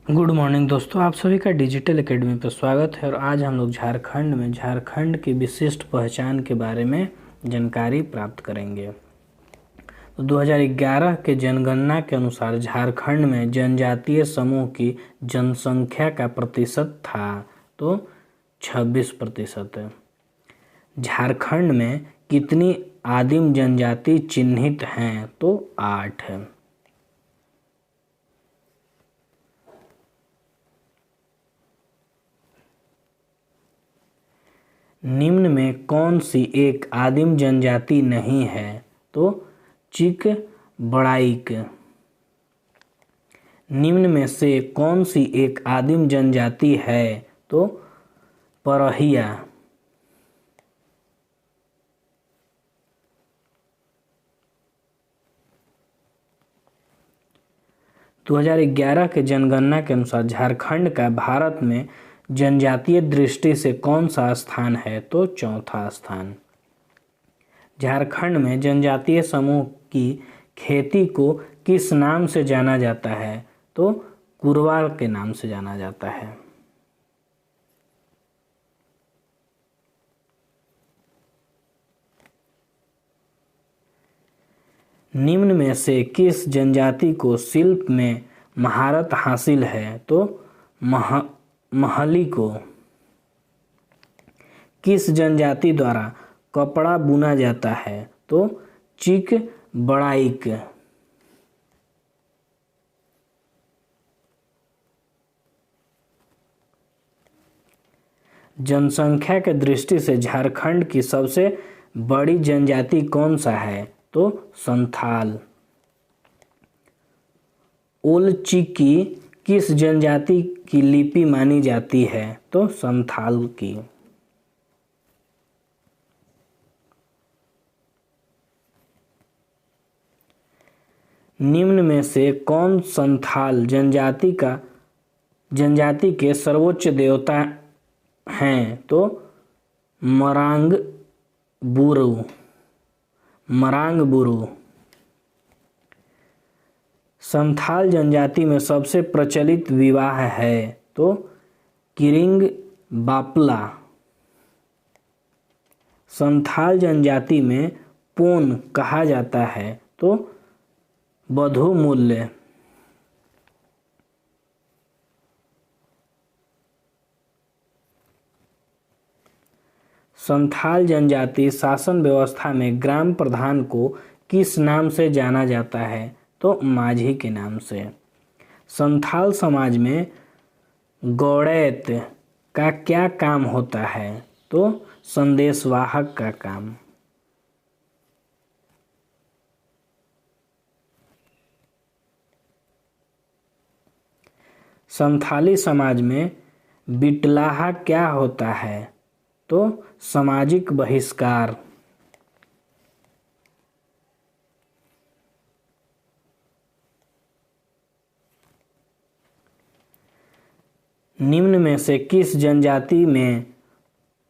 Good morning दोस्तों, आप सभी का डिजिटल एकेडमी पर स्वागत है। और आज हम लोग झारखंड की विशिष्ट पहचान के बारे में जानकारी प्राप्त करेंगे। तो 2011 के जनगणना के अनुसार झारखंड में जनजातीय समूह की जनसंख्या का प्रतिशत था तो 26% है। झारखंड में कितनी आदिम जनजाति चिन्हित हैं तो 8 है। निम्न में कौन सी एक आदिम जनजाति नहीं है तो चिक बड़ाइक। निम्न में से कौन सी एक आदिम जनजाति है तो परहिया। दो 2011 के जनगणना के अनुसार झारखंड का भारत में जनजातीय दृष्टि से कौन सा स्थान है तो चौथा स्थान। झारखंड में जनजातीय समूह की खेती को किस नाम से जाना जाता है तो कुरवाल के नाम से जाना जाता है। निम्न में से किस जनजाति को शिल्प में महारत हासिल है तो महली को। किस जनजाति द्वारा कपड़ा बुना जाता है तो चिक बड़ाइक। जनसंख्या के दृष्टि से झारखंड की सबसे बड़ी जनजाति कौन सा है तो संथाल। ओलचिकी किस जनजाति की लिपि मानी जाती है तो संथाल की। निम्न में से कौन संथाल जनजाति के सर्वोच्च देवता हैं तो मरांग बुरु। संथाल जनजाति में सबसे प्रचलित विवाह है तो किरिंग बापला। संथाल जनजाति में पोन कहा जाता है तो बधु मूल्य। संथाल जनजाति शासन व्यवस्था में ग्राम प्रधान को किस नाम से जाना जाता है तो माझी के नाम से। संथाल समाज में गौड़ैत का क्या काम होता है तो संदेशवाहक का काम। संथाली समाज में बिटलाहा क्या होता है तो सामाजिक बहिष्कार। निम्न में से किस जनजाति में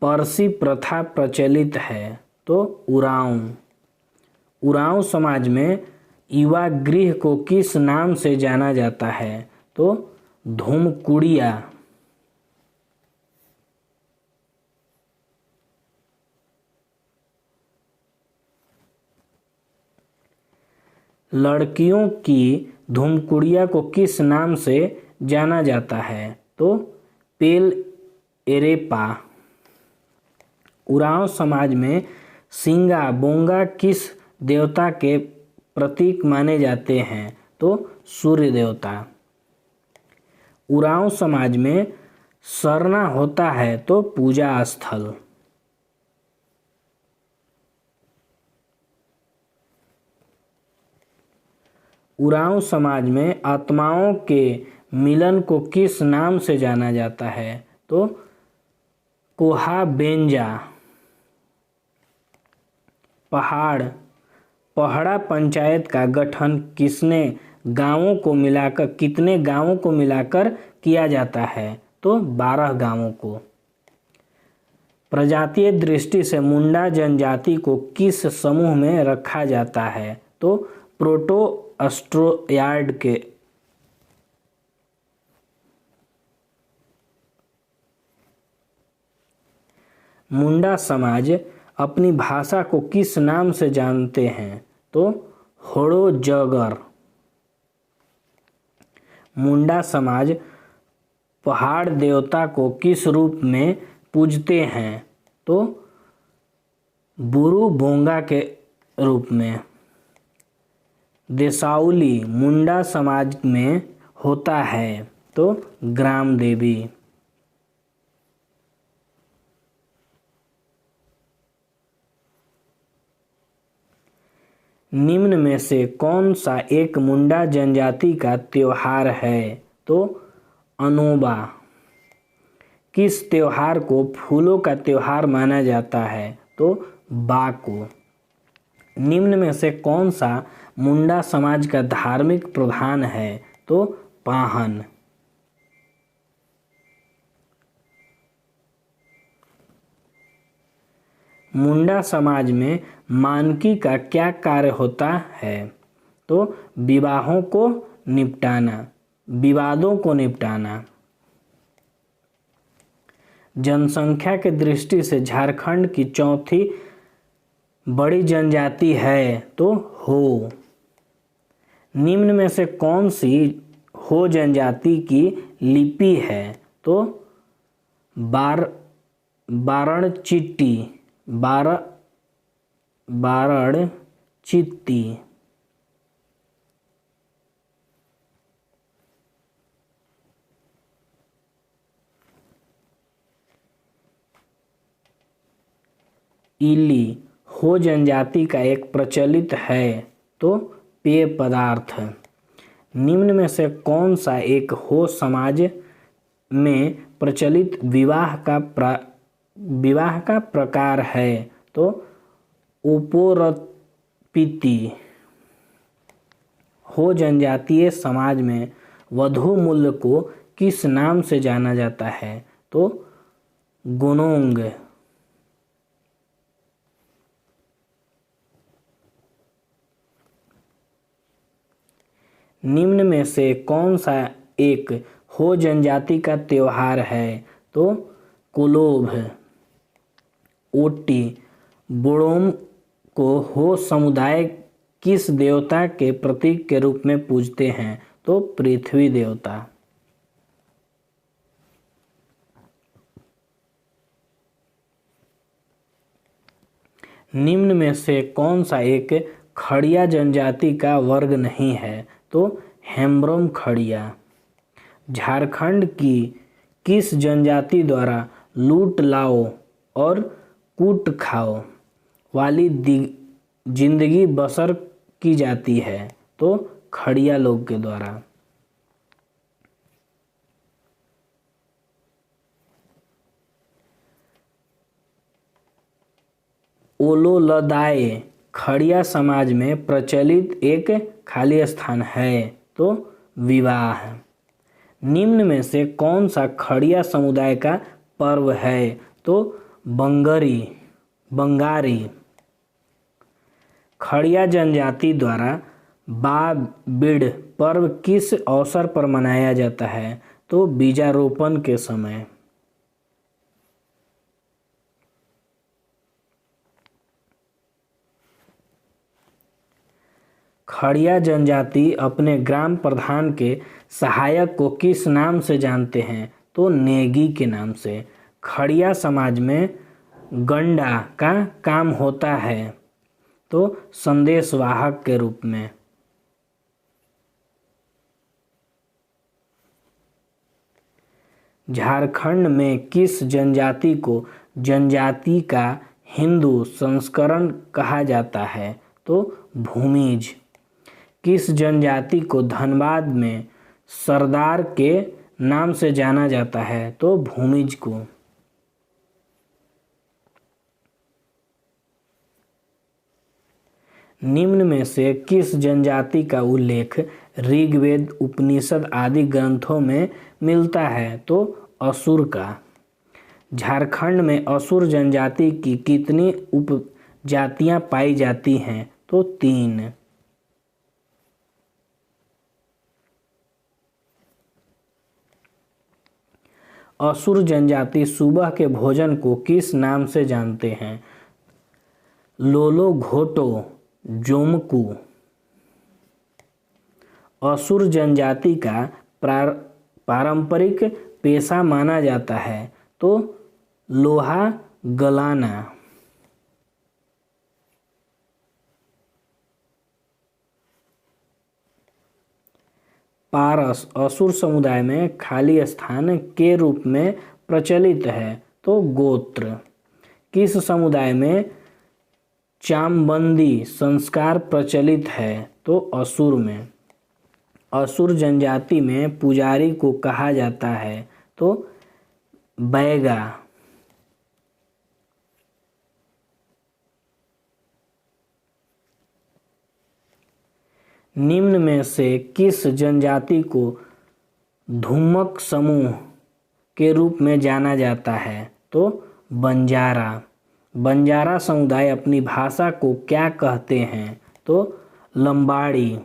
परसी प्रथा प्रचलित है तो उरांव। उरांव समाज में युवा गृह को किस नाम से जाना जाता है तो धूमकुड़िया। लड़कियों की धूमकुड़िया को किस नाम से जाना जाता है तो पेल एरेपा। उरांव समाज में सिंगा बोंगा किस देवता के प्रतीक माने जाते हैं तो सूर्य देवता। उरांव समाज में सरना होता है तो पूजा स्थल। उरांव समाज में आत्माओं के मिलन को किस नाम से जाना जाता है तो कोहा बेंजा। पहाड़ा पंचायत का गठन कितने गांवों को मिलाकर किया जाता है तो 12 गांवों को। प्रजातीय दृष्टि से मुंडा जनजाति को किस समूह में रखा जाता है तो प्रोटोअस्ट्रोयार्ड के। मुंडा समाज अपनी भाषा को किस नाम से जानते हैं? तो होड़ोजगर। मुंडा समाज पहाड़ देवता को किस रूप में पूजते हैं? तो बुरु बोंगा के रूप में। देसाउली मुंडा समाज में होता है? तो ग्राम देवी। निम्न में से कौन सा एक मुंडा जनजाति का त्योहार है? तो अनोबा। किस त्योहार को फूलों का त्योहार माना जाता है? तो बाको। निम्न में से कौन सा मुंडा समाज का धार्मिक प्रधान है? तो पाहन। मुंडा समाज में मानकी का क्या कार्य होता है? तो विवाहों को निपटाना, विवादों को निपटाना। जनसंख्या की दृष्टि से झारखंड की चौथी बड़ी जनजाति है? तो हो। निम्न में से कौन सी हो जनजाति की लिपि है? तो बारणचिट्टी, बारणचित्ती। इली हो जनजाति का एक प्रचलित है? तो पेय पदार्थ। निम्न में से कौन सा एक हो समाज में प्रचलित विवाह का प्रकार है? तो उपरपीति। हो जनजातीय समाज में वधू मूल्य को किस नाम से जाना जाता है? तो गोनोंग। निम्न में से कौन सा एक हो जनजाति का त्योहार है? तो कोलोभ। ओटी बोड़ोम को हो समुदाय किस देवता के प्रतीक के रूप में पूजते हैं? तो पृथ्वी देवता। निम्न में से कौन सा एक खड़िया जनजाति का वर्ग नहीं है? तो हेम्ब्रोम खड़िया। झारखंड की किस जनजाति द्वारा लूट लाओ और कूट खाओ वाली जिंदगी बसर की जाती है? तो खड़िया लोग के द्वारा। ओलोलदाए खड़िया समाज में प्रचलित एक खाली स्थान है? तो विवाह। निम्न में से कौन सा खड़िया समुदाय का पर्व है? तो बंगारी। खड़िया जनजाति द्वारा बाबिड़ पर्व किस अवसर पर मनाया जाता है? तो बीजारोपण के समय। खड़िया जनजाति अपने ग्राम प्रधान के सहायक को किस नाम से जानते हैं? तो नेगी के नाम से। खड़िया समाज में गंडा का काम होता है? तो संदेशवाहक के रूप में। झारखंड में किस जनजाति को जनजाति का हिंदू संस्करण कहा जाता है? तो भूमिज। किस जनजाति को धनबाद में सरदार के नाम से जाना जाता है? तो भूमिज को। निम्न में से किस जनजाति का उल्लेख ऋग्वेद, उपनिषद आदि ग्रंथों में मिलता है? तो असुर का। झारखंड में असुर जनजाति की कितनी उपजातियां पाई जाती हैं? तो 3। असुर जनजाति सुबह के भोजन को किस नाम से जानते हैं? लोलो घोटो जोमकू। असुर जनजाति का पारंपरिक पेशा माना जाता है तो लोहा गलाना। पारस असुर समुदाय में खाली स्थान के रूप में प्रचलित है तो गोत्र। किस समुदाय में चामबंदी संस्कार प्रचलित है तो असुर में। असुर जनजाति में पुजारी को कहा जाता है तो बैगा। निम्न में से किस जनजाति को धूमक समूह के रूप में जाना जाता है तो बंजारा। बंजारा समुदाय अपनी भाषा को क्या कहते हैं तो लंबाड़ी।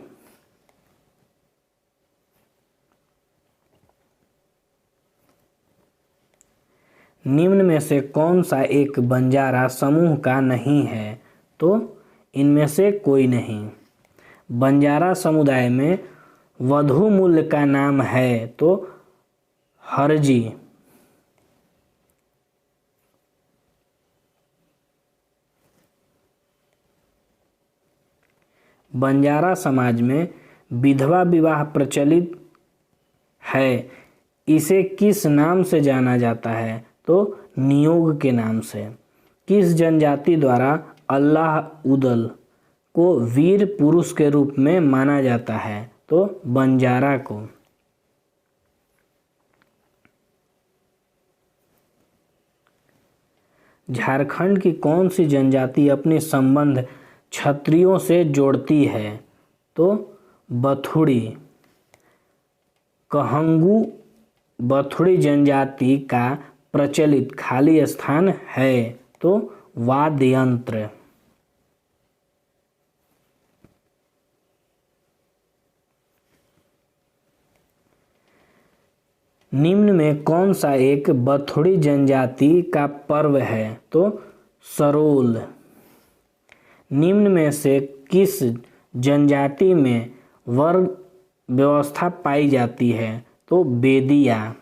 निम्न में से कौन सा एक बंजारा समूह का नहीं है तो इनमें से कोई नहीं। बंजारा समुदाय में वधू मूल्य का नाम है तो हरजी। बंजारा समाज में विधवा विवाह प्रचलित है, इसे किस नाम से जाना जाता है तो नियोग के नाम से। किस जनजाति द्वारा अल्लाह उदल को वीर पुरुष के रूप में माना जाता है तो बंजारा को। झारखंड की कौन सी जनजाति अपने संबंध क्षत्रियों से जोड़ती है तो बथुड़ी। कहंगू बथुड़ी जनजाति का प्रचलित खाली स्थान है तो वाद्य यंत्र। निम्न में कौन सा एक बथुड़ी जनजाति का पर्व है तो सरोल। निम्न में से किस जनजाति में वर्ग व्यवस्था पाई जाती है तो बेदिया।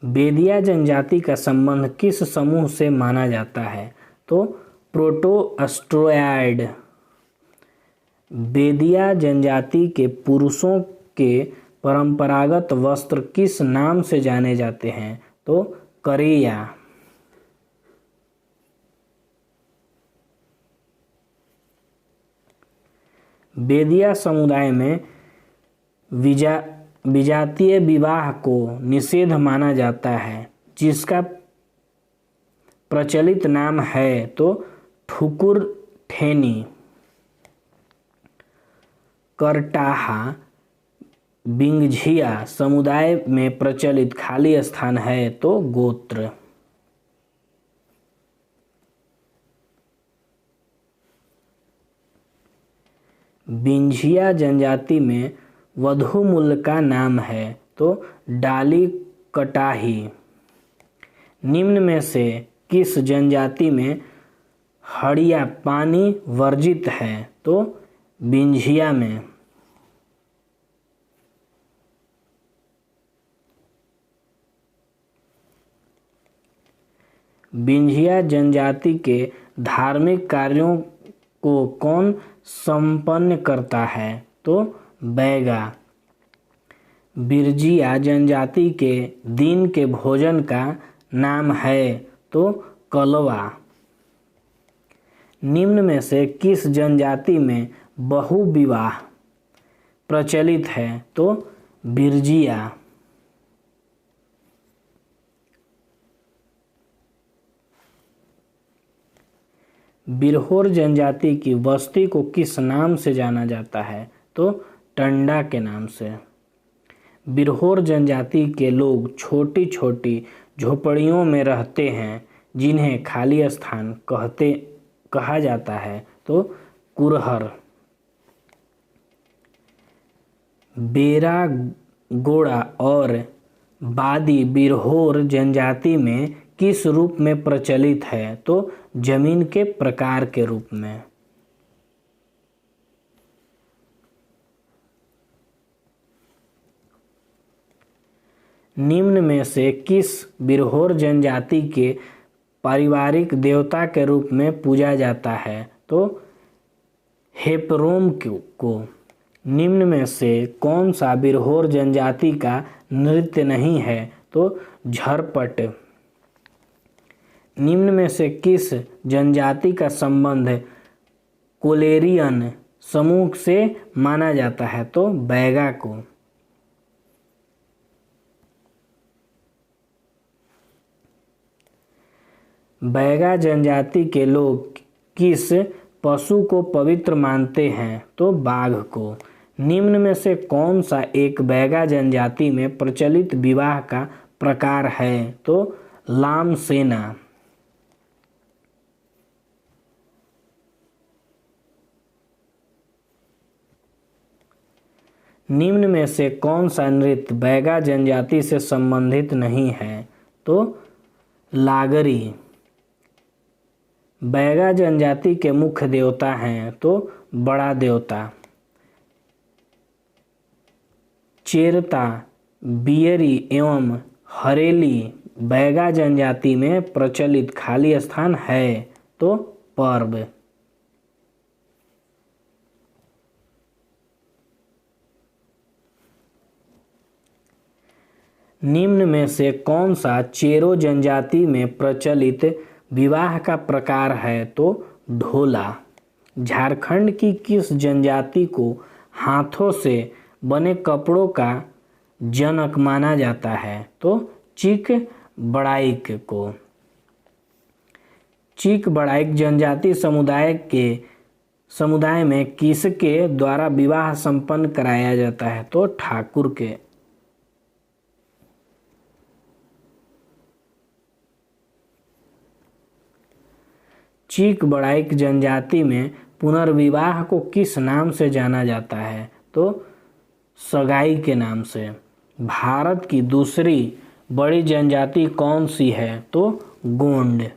बेदिया जनजाति का संबंध किस समूह से माना जाता है तो प्रोटोअस्ट्रोयाइड। बेदिया जनजाति के पुरुषों के परंपरागत वस्त्र किस नाम से जाने जाते हैं तो करेया। बेदिया समुदाय में विजातीय विवाह को निषेध माना जाता है, जिसका प्रचलित नाम है तो ठुकुर ठेनी। करटाहा बिंगझिया समुदाय में प्रचलित खाली स्थान है तो गोत्र। बिंझिया जनजाति में वधू मूल्य का नाम है तो डाली कटाही। निम्न में से किस जनजाति में हड़िया पानी वर्जित है तो बिंझिया में। बिंझिया जनजाति के धार्मिक कार्यों को कौन संपन्न करता है तो बैगा। बिरजिया जनजाति के दिन के भोजन का नाम है तो कलवा। निम्न में से किस जनजाति में बहु विवाह प्रचलित है तो बिरजिया। बिरहोर जनजाति की बस्ती को किस नाम से जाना जाता है तो टंडा के नाम से। बिरहोर जनजाति के लोग छोटी छोटी झोपड़ियों में रहते हैं, जिन्हें खाली स्थान कहा जाता है तो कुरहर। बेरा गोड़ा और बादी बिरहोर जनजाति में किस रूप में प्रचलित है? तो जमीन के प्रकार के रूप में। निम्न में से किस बिरहोर जनजाति के पारिवारिक देवता के रूप में पूजा जाता है? तो हेपरोम को। निम्न में से कौन सा बिरहोर जनजाति का नृत्य नहीं है? तो झरपट। निम्न में से किस जनजाति का संबंध कोलेरियन समूह से माना जाता है? तो बैगा को। बैगा जनजाति के लोग किस पशु को पवित्र मानते हैं? तो बाघ को। निम्न में से कौन सा एक बैगा जनजाति में प्रचलित विवाह का प्रकार है? तो लाम सेना। निम्न में से कौन सा नृत्य बैगा जनजाति से संबंधित नहीं है? तो लागरी। बैगा जनजाति के मुख्य देवता हैं? तो बड़ा देवता। चेरता, बियरी एवं हरेली बैगा जनजाति में प्रचलित खाली स्थान है? तो पर्व। निम्न में से कौन सा चेरो जनजाति में प्रचलित विवाह का प्रकार है? तो ढोला। झारखंड की किस जनजाति को हाथों से बने कपड़ों का जनक माना जाता है? तो चीक बड़ाइक को। चीक बड़ाइक जनजाति समुदाय में किसके द्वारा विवाह संपन्न कराया जाता है? तो ठाकुर के। चीक बड़ाइक जनजाति में पुनर्विवाह को किस नाम से जाना जाता है? तो सगाई के नाम से। भारत की दूसरी बड़ी जनजाति कौन सी है? तो गोंड।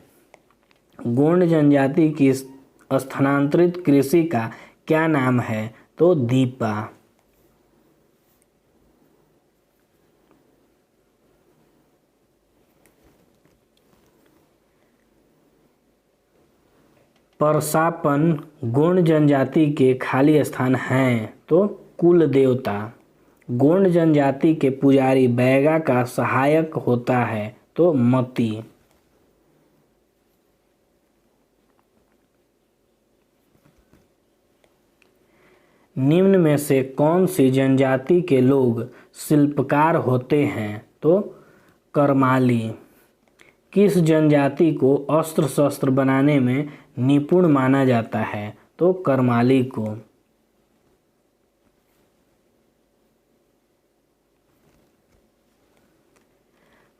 गोंड जनजाति की स्थानांतरित कृषि का क्या नाम है? तो दीपा। परसापन गोंड जनजाति के खाली स्थान हैं? तो कुल देवता। गोंड जनजाति के पुजारी बैगा का सहायक होता है? तो मती। निम्न में से कौन सी जनजाति के लोग शिल्पकार होते हैं? तो करमाली। किस जनजाति को अस्त्र शस्त्र बनाने में निपुण माना जाता है? तो करमाली को।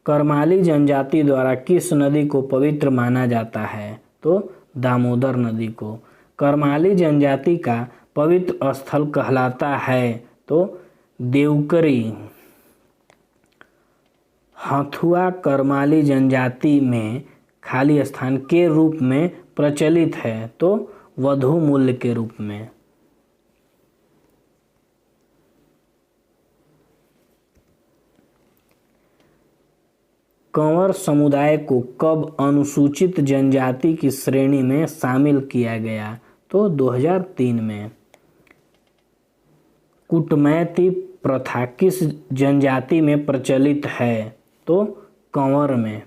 करमाली जनजाति द्वारा किस नदी को पवित्र माना जाता है? तो दामोदर नदी को। करमाली जनजाति का पवित्र स्थल कहलाता है? तो देवकरी। हथुआ करमाली जनजाति में खाली स्थान के रूप में प्रचलित है? तो वधु मूल्य के रूप में। कंवर समुदाय को कब अनुसूचित जनजाति की श्रेणी में शामिल किया गया? तो 2003 में। कुटमैती प्रथा किस जनजाति में प्रचलित है? तो कंवर में।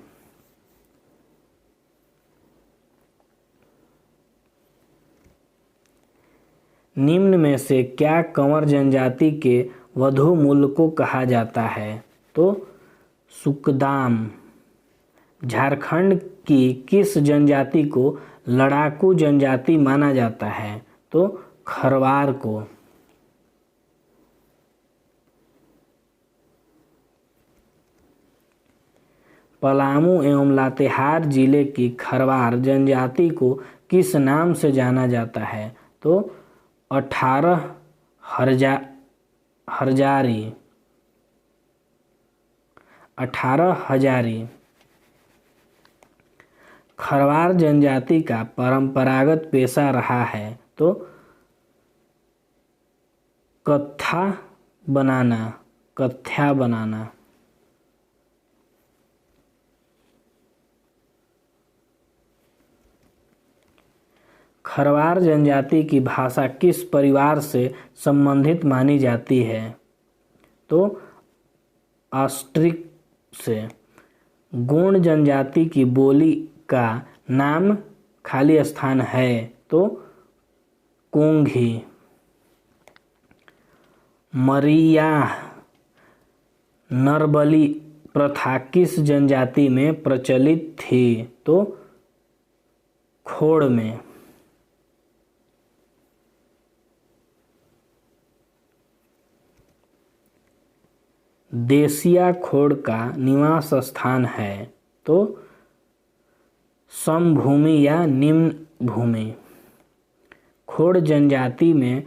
निम्न में से क्या कंवर जनजाति के वधु मूल्य को कहा जाता है? तो सुकदाम। झारखंड की किस जनजाति को लड़ाकू जनजाति माना जाता है? तो खरवार को। पलामू एवं लातेहार जिले की खरवार जनजाति को किस नाम से जाना जाता है? तो 18 हरजारी, 18 हजारी। खरवार जनजाति का परंपरागत पेशा रहा है तो कत्था बनाना, कथ्या बनाना। खरवार जनजाति की भाषा किस परिवार से संबंधित मानी जाती है तो ऑस्ट्रिक से। गोंड जनजाति की बोली का नाम खाली स्थान है तो कोंघी। मरियाह नरबली प्रथा किस जनजाति में प्रचलित थी तो खोड़ में। देसिया खोड़ का निवास स्थान है तो समभूमि या निम्न भूमि। खोड़ जनजाति में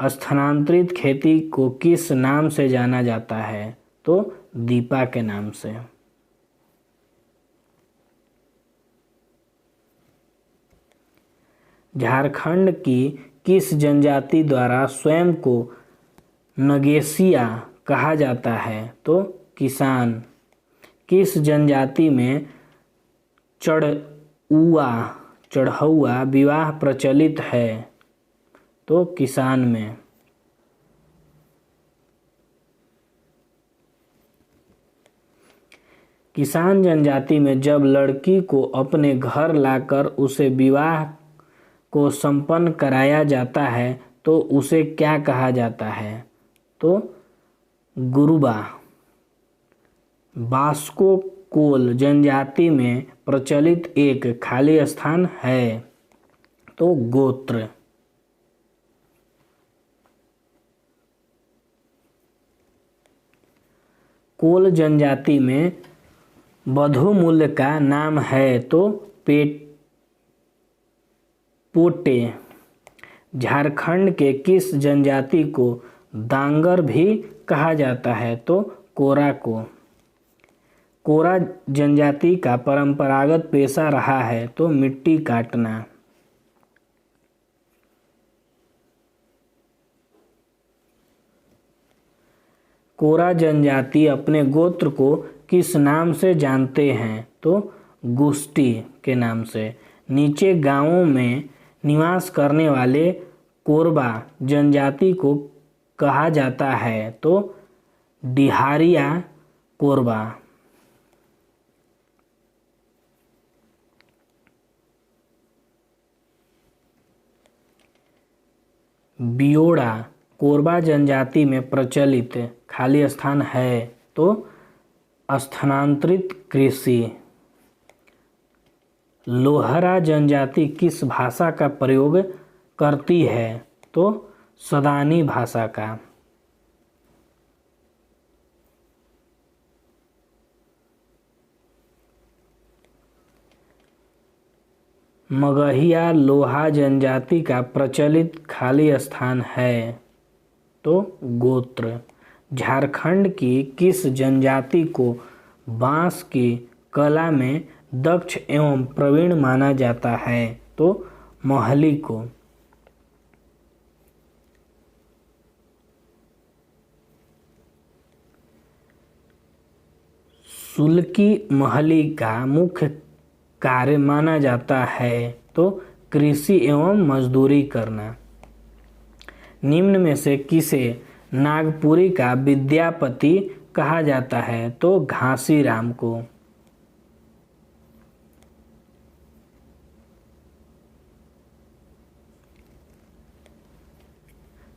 स्थानांतरित खेती को किस नाम से जाना जाता है तो दीपा के नाम से। झारखंड की किस जनजाति द्वारा स्वयं को नगेसिया कहा जाता है तो किसान। किस जनजाति में चढ़उआ विवाह प्रचलित है तो किसान में। किसान जनजाति में जब लड़की को अपने घर लाकर उसे विवाह को संपन्न कराया जाता है तो उसे क्या कहा जाता है तो गुरुबा। बास्को कोल जनजाति में प्रचलित एक खाली स्थान है तो गोत्र। कोल जनजाति में बधू मूल्य का नाम है तो पोटे। झारखंड के किस जनजाति को दांगर भी कहा जाता है तो कोरा को। कोरा जनजाति का परंपरागत पेशा रहा है तो मिट्टी काटना। कोरा जनजाति अपने गोत्र को किस नाम से जानते हैं तो गुष्टी के नाम से। नीचे गांवों में निवास करने वाले कोरबा जनजाति को कहा जाता है तो डिहारिया कोरबा। बियोड़ा कोरबा जनजाति में प्रचलित खाली स्थान है तो स्थानांतरित कृषि। लोहरा जनजाति किस भाषा का प्रयोग करती है तो सदानी भाषा का। मगहिया लोहा जनजाति का प्रचलित खाली स्थान है तो गोत्र। झारखंड की किस जनजाति को बांस की कला में दक्ष एवं प्रवीण माना जाता है तो महली को। सुल्की महली का मुख्य कार्य माना जाता है तो कृषि एवं मजदूरी करना। निम्न में से किसे नागपुरी का विद्यापति कहा जाता है तो घासीराम को।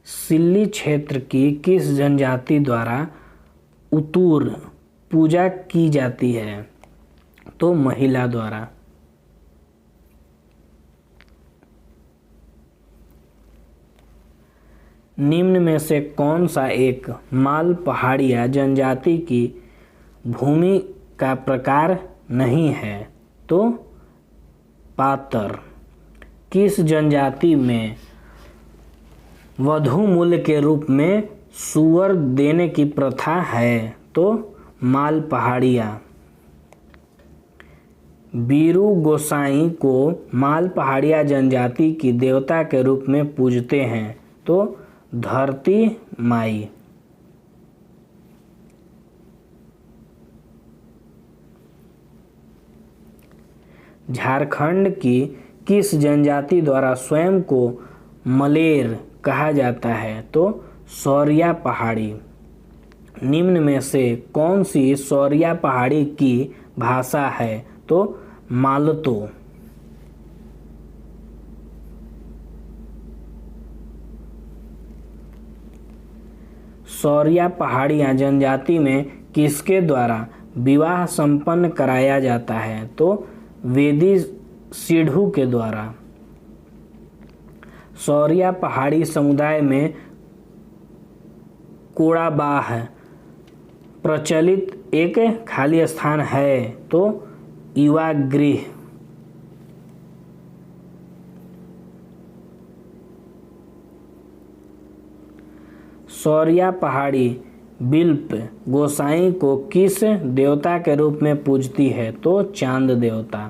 सिल्ली क्षेत्र की किस जनजाति द्वारा उतूर पूजा की जाती है तो महिला द्वारा। निम्न में से कौन सा एक माल पहाड़िया जनजाति की भूमि का प्रकार नहीं है तो पातर। किस जनजाति में वधू मूल्य के रूप में सुअर देने की प्रथा है तो माल पहाड़िया। बीरू गोसाई को माल पहाड़िया जनजाति की देवता के रूप में पूजते हैं तो धरती माई। झारखंड की किस जनजाति द्वारा स्वयं को मलेर कहा जाता है तो सौरिया पहाड़ी। निम्न में से कौन सी सौरिया पहाड़ी की भाषा है तो मालतो। सौरिया पहाड़िया जनजाति में किसके द्वारा विवाह संपन्न कराया जाता है तो वेदी सिद्धू के द्वारा। सौरिया पहाड़ी समुदाय में कोड़ाबाह प्रचलित एक खाली स्थान है तो युवा गृह। सौरिया पहाड़ी बिल्प गोसाई को किस देवता के रूप में पूजती है तो चांद देवता।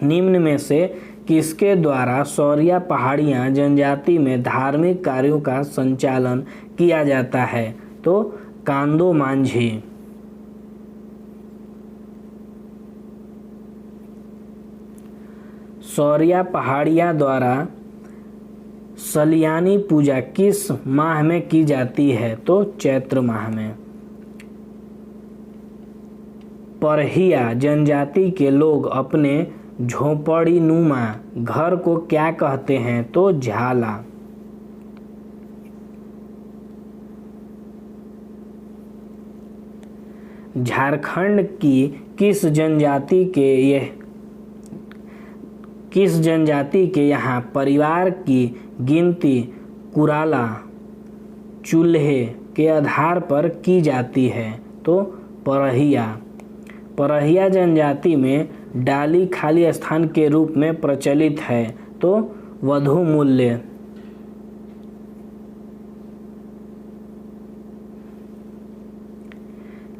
निम्न में से किसके द्वारा सौरिया पहाड़ियाँ जनजाति में धार्मिक कार्यों का संचालन किया जाता है तो कांदो मांझी। सौरिया पहाड़िया द्वारा सलियानी पूजा किस माह में की जाती है तो चैत्र माह में। परहिया जनजाति के लोग अपने झोपड़ी नुमा घर को क्या कहते हैं तो झाला। झारखंड की किस जनजाति के यहाँ परिवार की गिनती कुराला चूल्हे के आधार पर की जाती है तो परहिया। परहिया जनजाति में डाली खाली स्थान के रूप में प्रचलित है तो वधु मूल्य।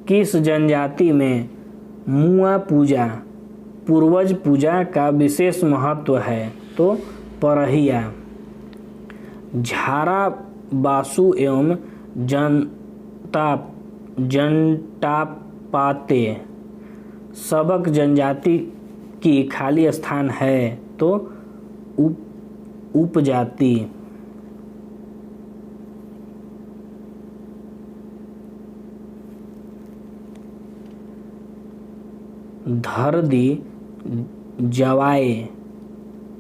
किस जनजाति में मुआ पूजा पूर्वज पूजा का विशेष महत्व है तो परहिया। झारा बासु एवं जनटापाते सबक जनजाति की खाली स्थान है तो उपजाति।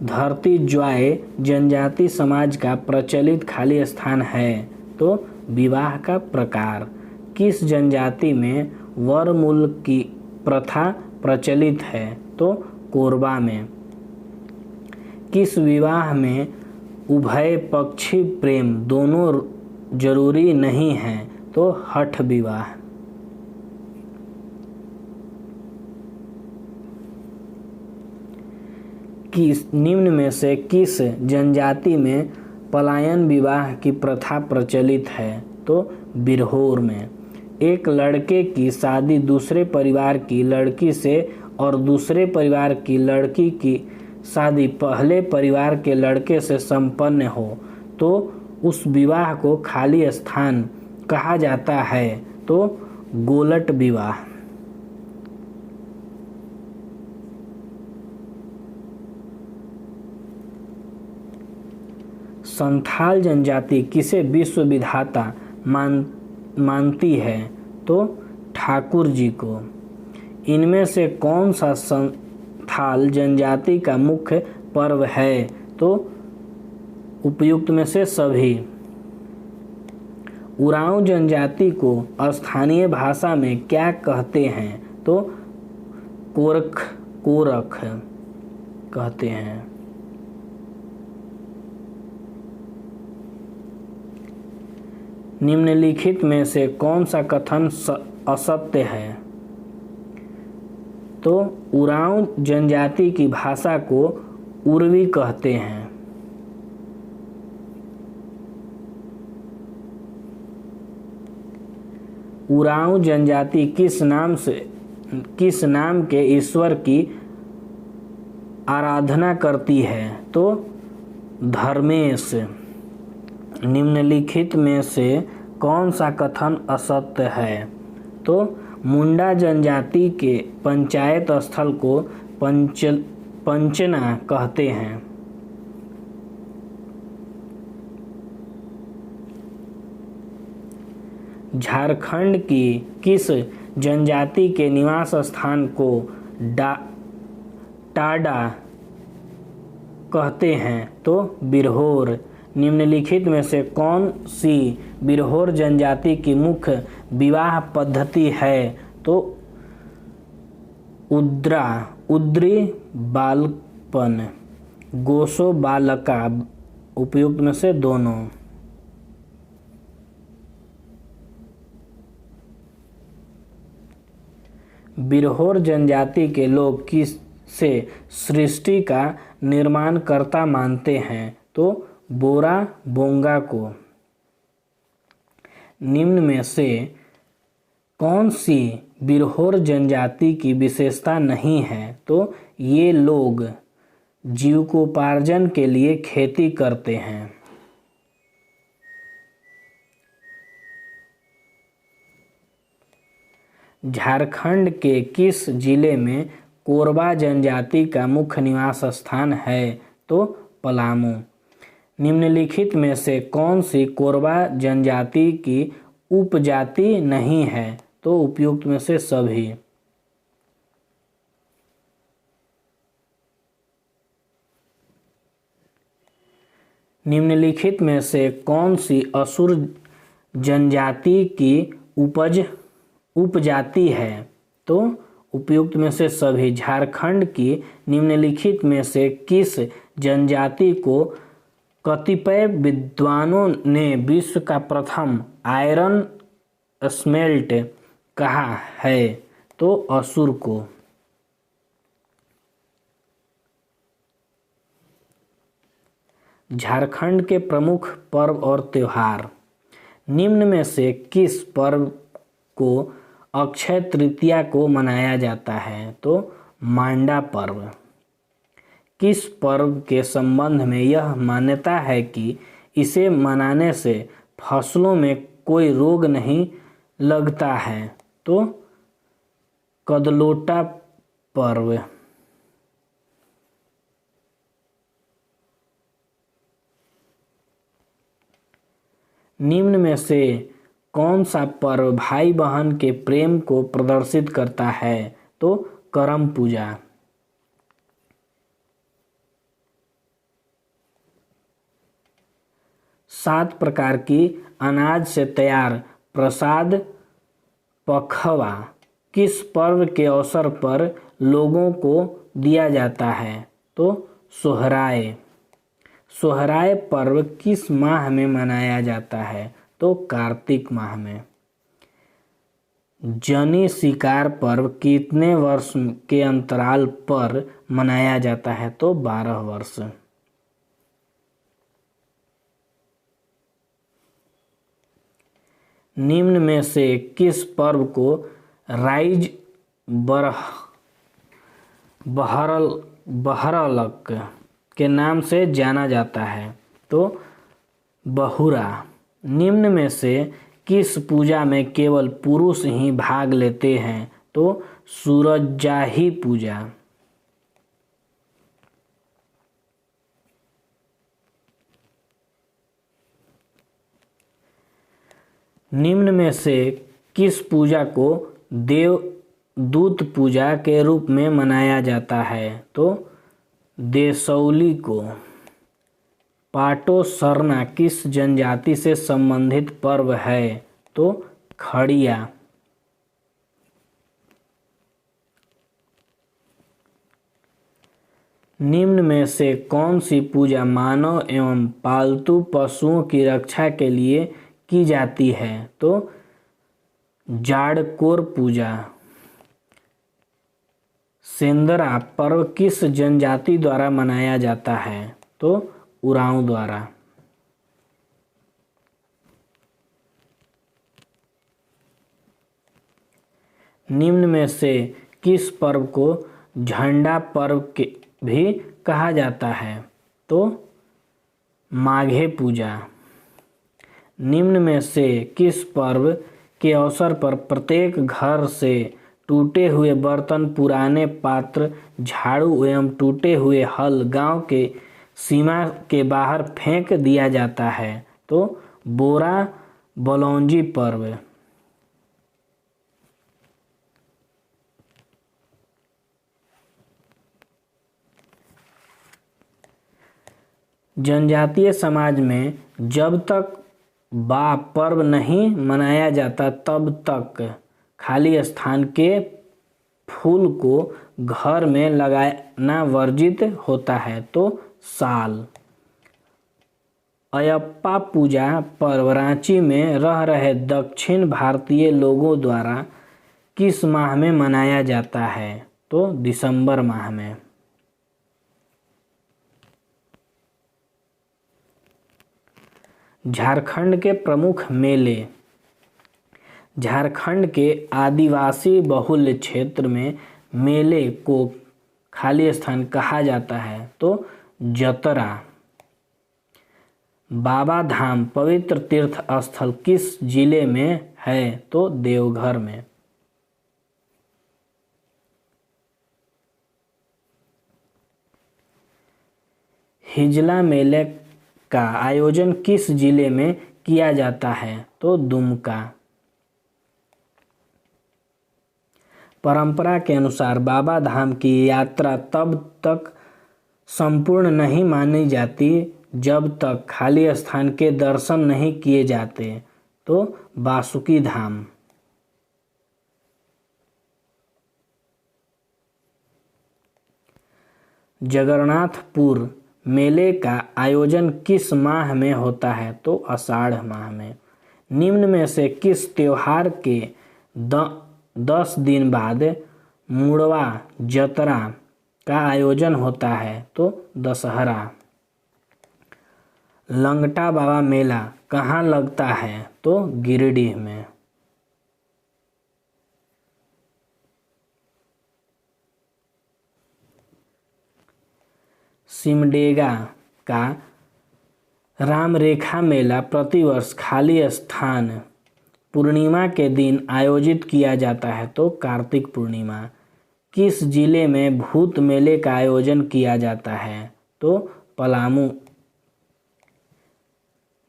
धरती ज्वाय जनजाति समाज का प्रचलित खाली स्थान है तो विवाह का प्रकार। किस जनजाति में वरमूल की प्रथा प्रचलित है तो कोरबा में। किस विवाह में उभय पक्षी प्रेम दोनों जरूरी नहीं है तो हठ विवाह। निम्न में से किस जनजाति में पलायन विवाह की प्रथा प्रचलित है तो बिरहोर में। एक लड़के की शादी दूसरे परिवार की लड़की से और दूसरे परिवार की लड़की की शादी पहले परिवार के लड़के से संपन्न हो तो उस विवाह को खाली स्थान कहा जाता है तो गोलट विवाह। संथाल जनजाति किसे विश्व विधाता मानती है तो ठाकुर जी को। इनमें से कौन सा संथाल जनजाति का मुख्य पर्व है तो उपयुक्त में से सभी। उरांव जनजाति को स्थानीय भाषा में क्या कहते हैं तो कोरख कहते हैं। निम्नलिखित में से कौन सा कथन असत्य है तो उरांव जनजाति की भाषा को उर्वी कहते हैं। उरांव जनजाति किस नाम के ईश्वर की आराधना करती है? तो धर्मेश। निम्नलिखित में से कौन सा कथन असत्य है? तो मुंडा जनजाति के पंचायत स्थल को पंचना कहते हैं। झारखंड की किस जनजाति के निवास स्थान को टाडा कहते हैं? तो बिरहोर। निम्नलिखित में से कौन सी बिरहोर जनजाति की मुख्य विवाह पद्धति है? तो उद्री बालपन, गोसो बालका, उपयुक्त में से दोनों। बिरहोर जनजाति के लोग किसे सृष्टि का निर्माणकर्ता मानते हैं? तो बोरा बोंगा को। निम्न में से कौन सी बिरहोर जनजाति की विशेषता नहीं है? तो ये लोग जीविकोपार्जन के लिए खेती करते हैं। झारखंड के किस जिले में कोरबा जनजाति का मुख्य निवास स्थान है? तो पलामू। निम्नलिखित में से कौन सी कोरबा जनजाति की उपजाति नहीं है? तो उपयुक्त में से सभी। निम्नलिखित में से कौन सी असुर जनजाति की उपजाति है? तो उपयुक्त में से सभी। झारखंड की निम्नलिखित में से किस जनजाति को कतिपय विद्वानों ने विश्व का प्रथम आयरन स्मेल्ट कहा है? तो असुर को। झारखंड के प्रमुख पर्व और त्योहार। निम्न में से किस पर्व को अक्षय तृतीया को मनाया जाता है? तो मांडा पर्व। किस पर्व के संबंध में यह मान्यता है कि इसे मनाने से फसलों में कोई रोग नहीं लगता है? तो कदलोटा पर्व। निम्न में से कौन सा पर्व भाई बहन के प्रेम को प्रदर्शित करता है? तो करम पूजा। सात प्रकार की अनाज से तैयार प्रसाद पखवा किस पर्व के अवसर पर लोगों को दिया जाता है? तो सोहराय। सोहराय पर्व किस माह में मनाया जाता है? तो कार्तिक माह में। जनी शिकार पर्व कितने वर्ष के अंतराल पर मनाया जाता है? तो 12 वर्ष। निम्न में से किस पर्व को राइज बहरलक के नाम से जाना जाता है? तो बहुरा। निम्न में से किस पूजा में केवल पुरुष ही भाग लेते हैं? तो सूरजाही पूजा। निम्न में से किस पूजा को देवदूत पूजा के रूप में मनाया जाता है? तो देसौली को। पाटो सरना किस जनजाति से संबंधित पर्व है? तो खड़िया। निम्न में से कौन सी पूजा मानव एवं पालतू पशुओं की रक्षा के लिए की जाती है? तो जाड़कोर पूजा। सेंदरा पर्व किस जनजाति द्वारा मनाया जाता है? तो उरांव द्वारा। निम्न में से किस पर्व को झंडा पर्व के भी कहा जाता है? तो माघे पूजा। निम्न में से किस पर्व के अवसर पर प्रत्येक घर से टूटे हुए बर्तन, पुराने पात्र, झाड़ू एवं टूटे हुए हल गांव के सीमा के बाहर फेंक दिया जाता है? तो बोरा बलौंजी पर्व। जनजातीय समाज में जब तक बा पर्व नहीं मनाया जाता तब तक खाली स्थान के फूल को घर में लगाना वर्जित होता है। तो साल। अयप्पा पूजा पर्व रांची में रह रहे दक्षिण भारतीय लोगों द्वारा किस माह में मनाया जाता है? तो दिसंबर माह में। झारखंड के प्रमुख मेले। झारखंड के आदिवासी बहुल क्षेत्र में मेले को खाली स्थान कहा जाता है? तो जतरा। बाबा धाम पवित्र तीर्थ स्थल किस जिले में है? तो देवघर में। हिजला मेले का आयोजन किस जिले में किया जाता है? तो दुमका। परंपरा के अनुसार बाबा धाम की यात्रा तब तक संपूर्ण नहीं मानी जाती जब तक खाली स्थान के दर्शन नहीं किए जाते। तो बासुकी धाम। जगन्नाथपुर मेले का आयोजन किस माह में होता है? तो आषाढ़ माह में। निम्न में से किस त्योहार के 10 दिन बाद मुड़वा जतरा का आयोजन होता है? तो दशहरा। लंगटा बाबा मेला कहाँ लगता है? तो गिरिडीह में। सिमडेगा का रामरेखा मेला प्रतिवर्ष खाली स्थान पूर्णिमा के दिन आयोजित किया जाता है? तो कार्तिक पूर्णिमा। किस जिले में भूत मेले का आयोजन किया जाता है? तो पलामू।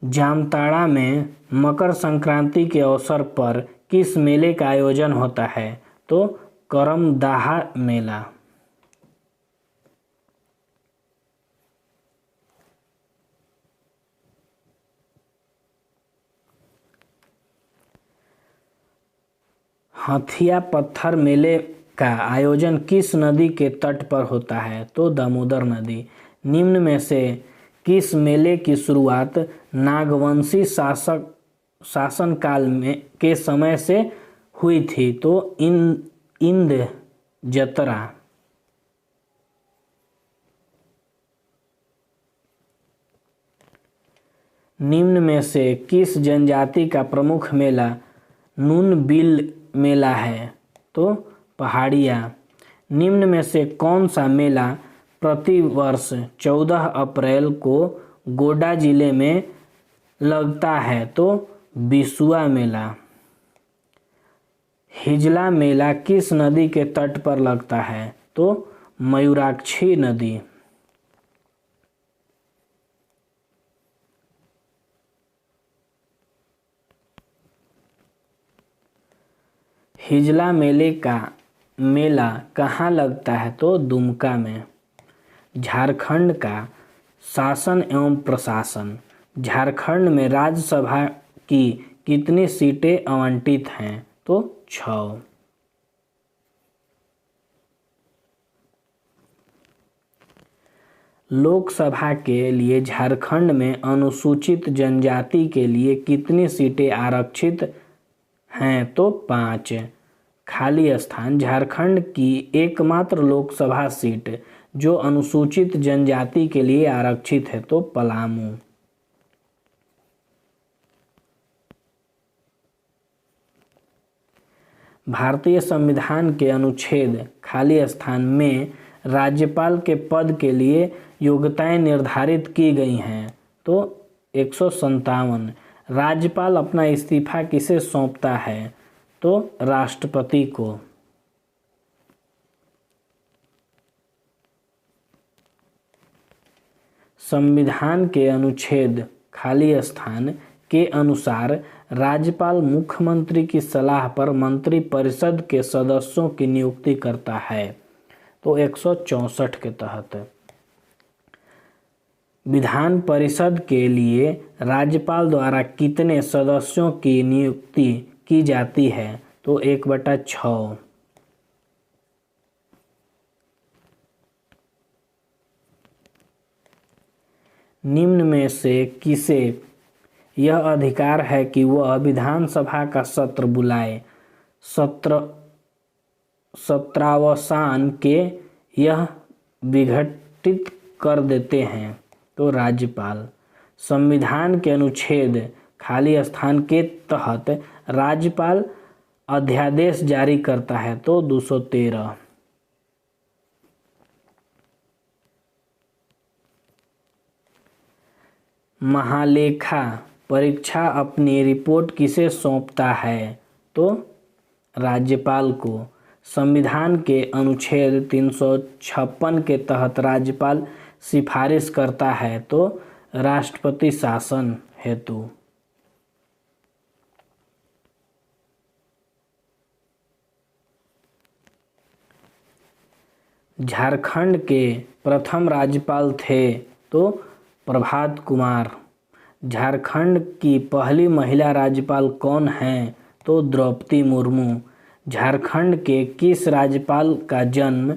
जामताड़ा में मकर संक्रांति के अवसर पर किस मेले का आयोजन होता है? तो करमदाहा मेला। हथिया पत्थर मेले का आयोजन किस नदी के तट पर होता है? तो दामोदर नदी। निम्न में से किस मेले की शुरुआत नागवंशी शासनकाल में के समय से हुई थी? तो इंद जतरा। निम्न में से किस जनजाति का प्रमुख मेला नूनबिल मेला है? तो पहाड़िया। निम्न में से कौन सा मेला प्रतिवर्ष 14 अप्रैल को गोड्डा जिले में लगता है? तो बिसुआ मेला। हिजला मेला किस नदी के तट पर लगता है? तो मयूराक्षी नदी। हिजला मेले का मेला कहाँ लगता है? तो दुमका में। झारखंड का शासन एवं प्रशासन। झारखंड में राज्यसभा की कितनी सीटें आवंटित हैं? तो 6। लोकसभा के लिए झारखंड में अनुसूचित जनजाति के लिए कितनी सीटें आरक्षित हैं? तो 5। खाली स्थान। झारखंड की एकमात्र लोकसभा सीट जो अनुसूचित जनजाति के लिए आरक्षित है? तो पलामू। भारतीय संविधान के अनुच्छेद खाली स्थान में राज्यपाल के पद के लिए योग्यताएं निर्धारित की गई हैं। तो 157। राज्यपाल अपना इस्तीफा किसे सौंपता है? तो राष्ट्रपति को। संविधान के अनुच्छेद खाली स्थान के अनुसार राज्यपाल मुख्यमंत्री की सलाह पर मंत्रिपरिषद के सदस्यों की नियुक्ति करता है। तो 164 के तहत विधान परिषद के लिए राज्यपाल द्वारा कितने सदस्यों की नियुक्ति की जाती है? तो 1/6। निम्न में से किसे यह अधिकार है कि वह विधानसभा का सत्र बुलाए? सत्रावसान के यह विघटित कर देते हैं। तो राज्यपाल। संविधान के अनुच्छेद खाली स्थान के तहत राज्यपाल अध्यादेश जारी करता है। तो 213। महालेखा परीक्षा अपनी रिपोर्ट किसे सौंपता है? तो राज्यपाल को। संविधान के अनुच्छेद 356 के तहत राज्यपाल सिफारिश करता है। तो राष्ट्रपति शासन हेतु। झारखंड के प्रथम राज्यपाल थे? तो प्रभात कुमार। झारखंड की पहली महिला राज्यपाल कौन हैं? तो द्रौपदी मुर्मू। झारखंड के किस राज्यपाल का जन्म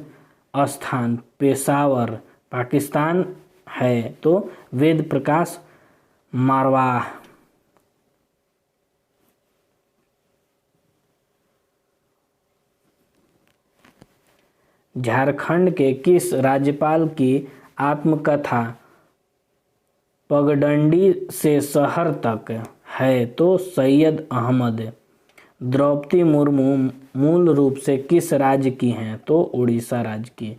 स्थान पेशावर पाकिस्तान है? तो वेद प्रकाश मारवाह। झारखंड के किस राज्यपाल की आत्मकथा पगडंडी से शहर तक है? तो सैयद अहमद। द्रौपदी मुर्मू मूल रूप से किस राज्य की हैं? तो उड़ीसा राज्य की।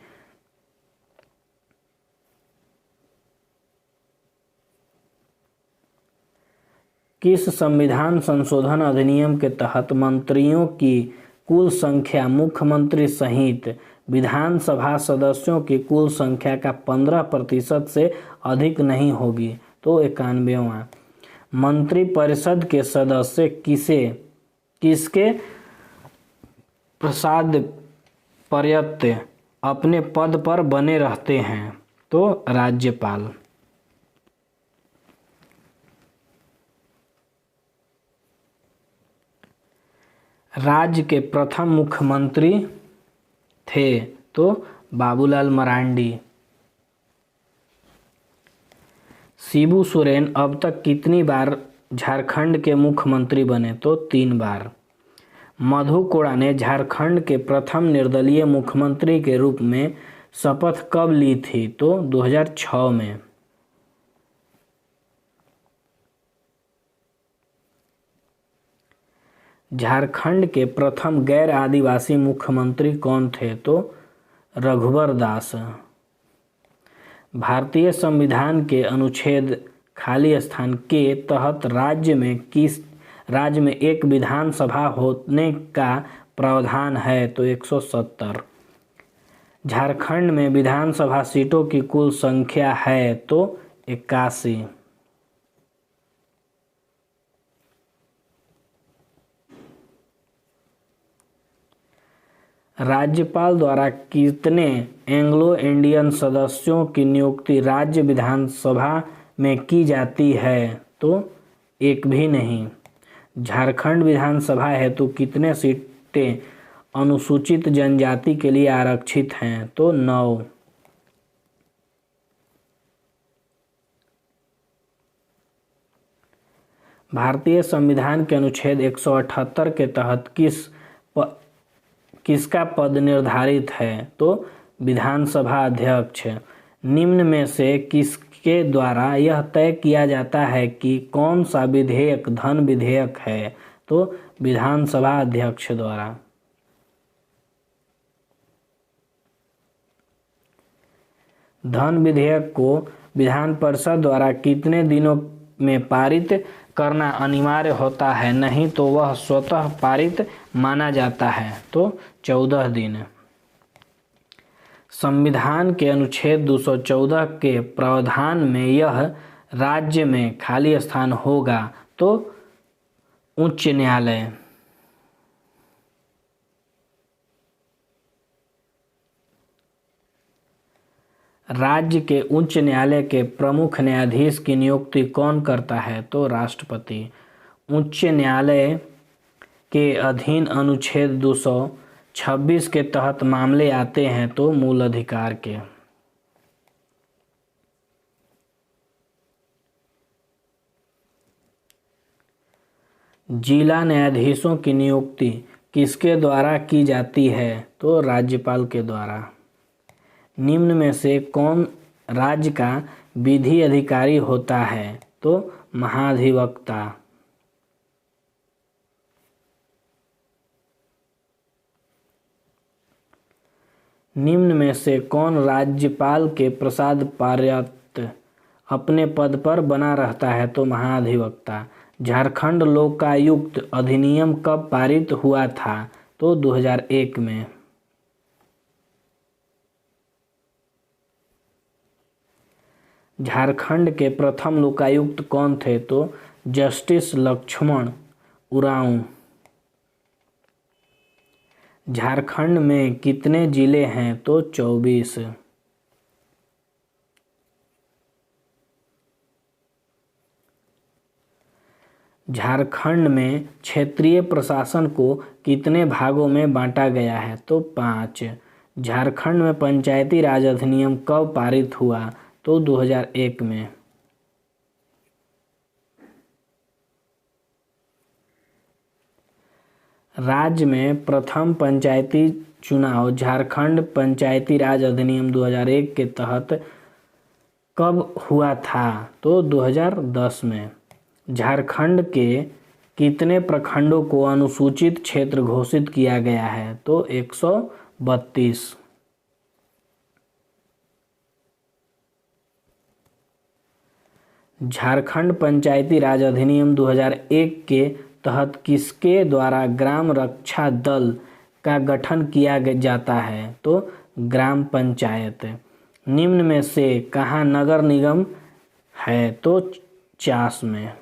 किस संविधान संशोधन अधिनियम के तहत मंत्रियों की कुल संख्या मुख्यमंत्री सहित विधानसभा सदस्यों की कुल संख्या का 15% से अधिक नहीं होगी? तो 91वां। मंत्रिपरिषद के सदस्य किसके प्रसाद पर्यंत अपने पद पर बने रहते हैं? तो राज्यपाल। राज्य के प्रथम मुख्यमंत्री थे? तो बाबूलाल मरांडी। शिबू सोरेन अब तक कितनी बार झारखंड के मुख्यमंत्री बने? तो 3 बार। मधु कोड़ा ने झारखंड के प्रथम निर्दलीय मुख्यमंत्री के रूप में शपथ कब ली थी? तो 2006 में। झारखंड के प्रथम गैर आदिवासी मुख्यमंत्री कौन थे? तो रघुवर दास। भारतीय संविधान के अनुच्छेद खाली स्थान के तहत राज्य में एक विधानसभा होने का प्रावधान है? तो 170। झारखंड में विधानसभा सीटों की कुल संख्या है? तो 81। राज्यपाल द्वारा कितने एंग्लो इंडियन सदस्यों की नियुक्ति राज्य विधानसभा में की जाती है? तो एक भी नहीं। झारखंड विधानसभा हेतु कितने सीटें अनुसूचित जनजाति के लिए आरक्षित हैं? तो 9। भारतीय संविधान के अनुच्छेद 178 के तहत किसका पद निर्धारित है? तो विधानसभा अध्यक्ष। निम्न में से किसके द्वारा यह तय किया जाता है कि कौन सा विधेयक धन विधेयक है? तो विधानसभा अध्यक्ष द्वारा। धन विधेयक को विधान परिषद द्वारा कितने दिनों में पारित करना अनिवार्य होता है, नहीं तो वह स्वतः पारित माना जाता है? तो 14 दिन। संविधान के अनुच्छेद 214 के प्रावधान में यह राज्य में खाली स्थान होगा तो उच्च न्यायालय। राज्य के उच्च न्यायालय के प्रमुख न्यायाधीश की नियुक्ति कौन करता है? तो राष्ट्रपति। उच्च न्यायालय के अधीन अनुच्छेद 226 के तहत मामले आते हैं तो मूल अधिकार के। जिला न्यायाधीशों की नियुक्ति किसके द्वारा की जाती है? तो राज्यपाल के द्वारा। निम्न में से कौन राज्य का विधि अधिकारी होता है? तो महाधिवक्ता। निम्न में से कौन राज्यपाल के प्रसाद पर्यंत अपने पद पर बना रहता है? तो महाधिवक्ता। झारखंड लोकायुक्त अधिनियम कब पारित हुआ था? तो 2001 में। झारखंड के प्रथम लोकायुक्त कौन थे? तो जस्टिस लक्ष्मण उरांव। झारखंड में कितने जिले हैं? तो 24। झारखंड में क्षेत्रीय प्रशासन को कितने भागों में बांटा गया है? तो 5। झारखंड में पंचायती राज अधिनियम कब पारित हुआ? तो 2001 में। राज्य में प्रथम पंचायती चुनाव झारखंड पंचायती राज अधिनियम 2001 के तहत कब हुआ था? तो 2010 में। झारखंड के कितने प्रखंडों को अनुसूचित क्षेत्र घोषित किया गया है? तो 132। झारखंड पंचायती राज अधिनियम 2001 के तहत किसके द्वारा ग्राम रक्षा दल का गठन किया जाता है? तो ग्राम पंचायत। निम्न में से कहाँ नगर निगम है? तो चास में।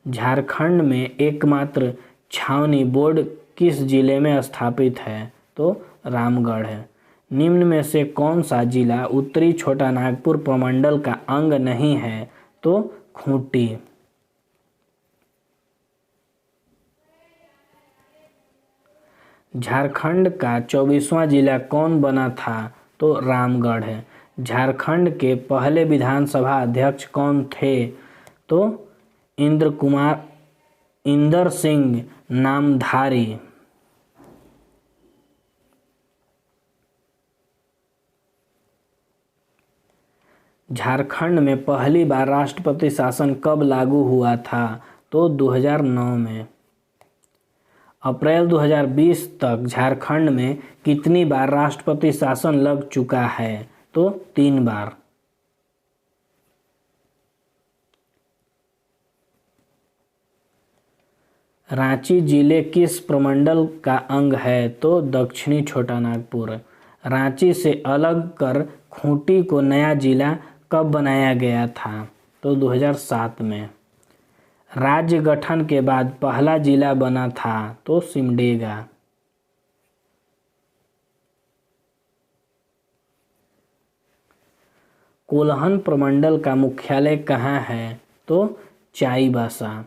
झारखंड में एकमात्र छावनी बोर्ड किस जिले में स्थापित है? तो रामगढ़ है। निम्न में से कौन सा जिला उत्तरी छोटा नागपुर प्रमंडल का अंग नहीं है? तो खूंटी। झारखंड का 24वां जिला कौन बना था? तो रामगढ़ है। झारखंड के पहले विधानसभा अध्यक्ष कौन थे? तो इंदर सिंह नामधारी। झारखंड में पहली बार राष्ट्रपति शासन कब लागू हुआ था? तो 2009 में। अप्रैल 2020 तक झारखंड में कितनी बार राष्ट्रपति शासन लग चुका है? तो 3 बार। रांची जिले किस प्रमंडल का अंग है? तो दक्षिणी छोटा नागपुर। रांची से अलग कर खूंटी को नया जिला कब बनाया गया था? तो 2007 में। राज्य गठन के बाद पहला जिला बना था? तो सिमडेगा। कोल्हन प्रमंडल का मुख्यालय कहाँ है? तो चाईबासा।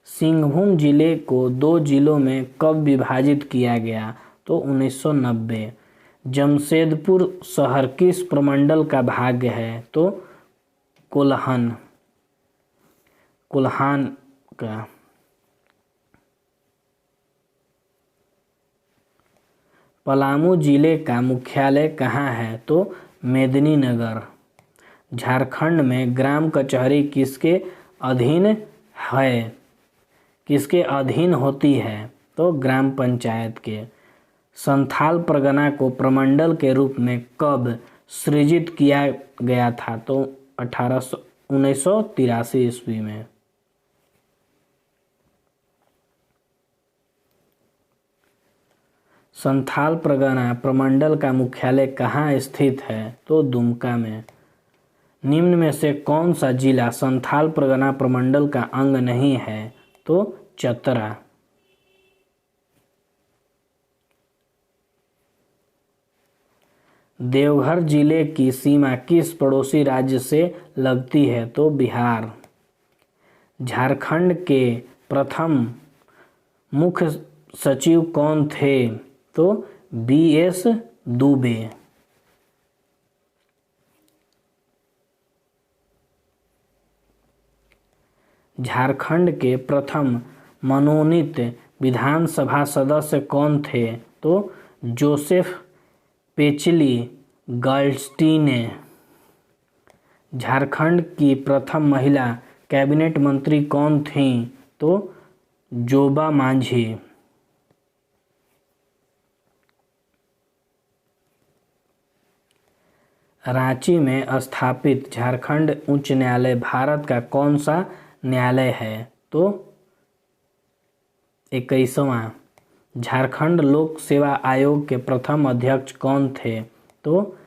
सिंहभूम जिले को 2 जिलों में कब विभाजित किया गया? तो 1990। जमशेदपुर शहर किस प्रमंडल का भाग है? तो कोल्हान का। पलामू जिले का मुख्यालय कहाँ है? तो मेदिनीनगर। झारखंड में ग्राम कचहरी किसके अधीन है? किसके अधीन होती है? तो ग्राम पंचायत के। संथाल परगना को प्रमंडल के रूप में कब सृजित किया गया था? तो 1983 ईस्वी में। संथाल परगना प्रमंडल का मुख्यालय कहाँ स्थित है? तो दुमका में। निम्न में से कौन सा जिला संथाल परगना प्रमंडल का अंग नहीं है? तो चतरा। देवघर जिले की सीमा किस पड़ोसी राज्य से लगती है? तो बिहार। झारखंड के प्रथम मुख्य सचिव कौन थे? तो BS दुबे। झारखंड के प्रथम मनोनीत विधानसभा सदस्य कौन थे? तो जोसेफ पेचली गाल्स्टीने। झारखंड की प्रथम महिला कैबिनेट मंत्री कौन थीं? तो जोबा मांझी। रांची में स्थापित झारखंड उच्च न्यायालय भारत का कौन सा न्यायालय है? तो 21वां। झारखंड लोक सेवा आयोग के प्रथम अध्यक्ष कौन थे? तो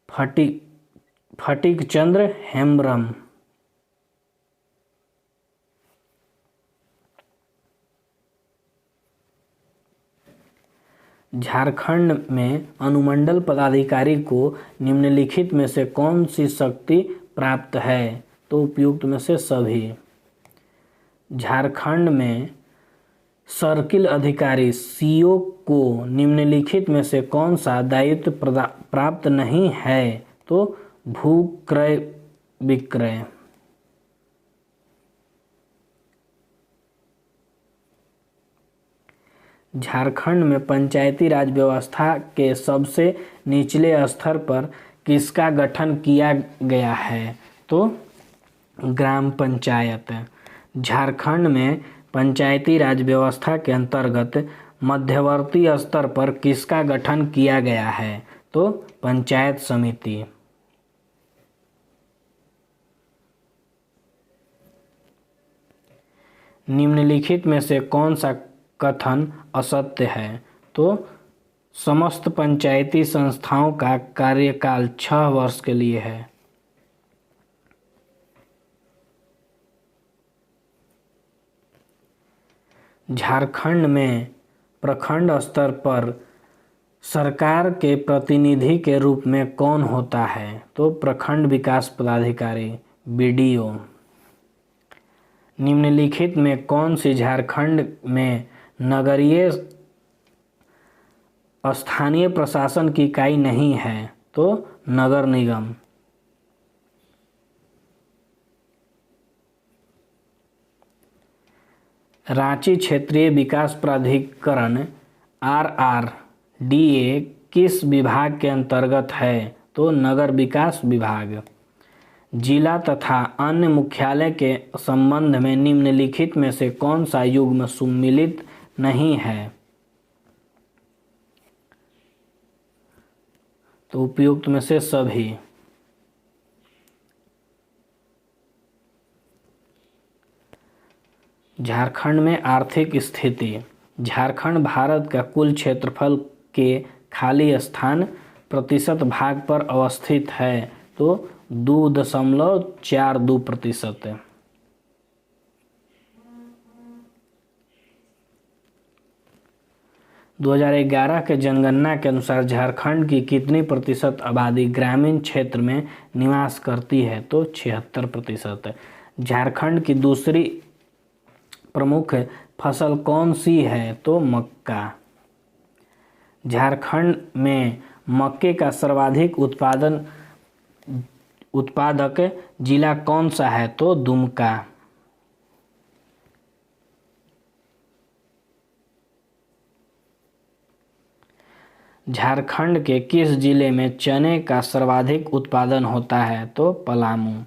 फटिक चंद्र हेम्ब्रम। झारखंड में अनुमंडल पदाधिकारी को निम्नलिखित में से कौन सी शक्ति प्राप्त है? तो उपयुक्त में से सभी। झारखंड में सर्किल अधिकारी CO को निम्नलिखित में से कौन सा दायित्व प्राप्त नहीं है? तो भू क्रय विक्रय। झारखंड में पंचायती राज व्यवस्था के सबसे निचले स्तर पर किसका गठन किया गया है? तो ग्राम पंचायत। झारखंड में पंचायती राज व्यवस्था के अंतर्गत मध्यवर्ती स्तर पर किसका गठन किया गया है? तो पंचायत समिति। निम्नलिखित में से कौन सा कथन असत्य है? तो समस्त पंचायती संस्थाओं का कार्यकाल 6 वर्ष के लिए है। झारखंड में प्रखंड स्तर पर सरकार के प्रतिनिधि के रूप में कौन होता है? तो प्रखंड विकास पदाधिकारी BDO। निम्नलिखित में कौन सी झारखंड में नगरीय स्थानीय प्रशासन की इकाई नहीं है? तो नगर निगम। रांची क्षेत्रीय विकास प्राधिकरण RRDA किस विभाग के अंतर्गत है? तो नगर विकास विभाग। जिला तथा अन्य मुख्यालय के संबंध में निम्नलिखित में से कौन सा युग्म सम्मिलित नहीं है? तो उपयुक्त में से सभी। झारखंड में आर्थिक स्थिति। झारखंड भारत का कुल क्षेत्रफल के खाली स्थान प्रतिशत भाग पर अवस्थित है। तो 2.42%। 2011 के जनगणना के अनुसार झारखंड की कितनी प्रतिशत आबादी ग्रामीण क्षेत्र में निवास करती है? तो 76%। झारखंड की दूसरी प्रमुख फसल कौन सी है? तो मक्का। झारखंड में मक्के का सर्वाधिक उत्पादक जिला कौन सा है? तो दुमका। झारखंड के किस जिले में चने का सर्वाधिक उत्पादन होता है? तो पलामू।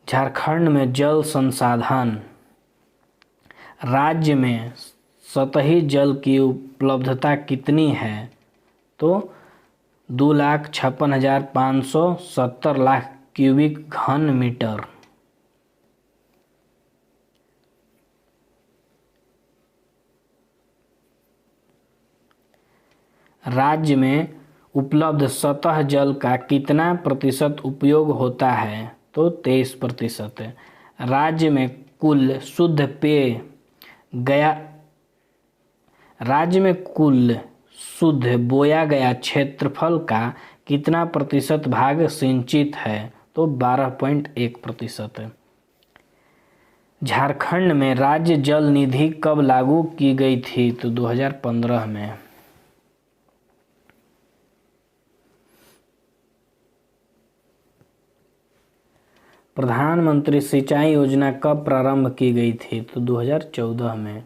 झारखंड में जल संसाधन राज्य में सतही जल की उपलब्धता कितनी है? तो 2,56,570 लाख क्यूबिक घन मीटर। राज्य में उपलब्ध सतह जल का कितना प्रतिशत उपयोग होता है? तो 23%। राज्य में कुल शुद्ध पेय गया राज्य में कुल शुद्ध बोया गया क्षेत्रफल का कितना प्रतिशत भाग सिंचित है? तो 12.1%। झारखंड में राज्य जल निधि कब लागू की गई थी? तो 2015 में। प्रधानमंत्री सिंचाई योजना कब प्रारंभ की गई थी? तो 2014 में।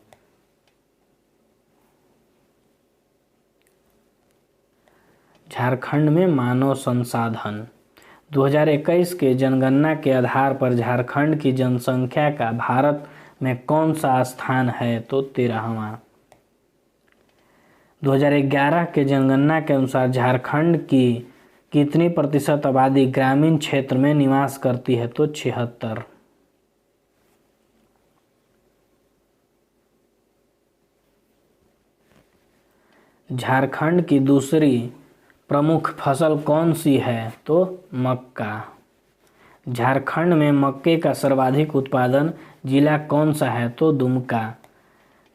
झारखंड में मानव संसाधन। 2021 के जनगणना के आधार पर झारखंड की जनसंख्या का भारत में कौन सा स्थान है? तो 13वां। 2011 के जनगणना के अनुसार झारखंड की कितनी प्रतिशत आबादी ग्रामीण क्षेत्र में निवास करती है? तो 76। झारखंड की दूसरी प्रमुख फसल कौन सी है? तो मक्का। झारखंड में मक्के का सर्वाधिक उत्पादन जिला कौन सा है? तो दुमका।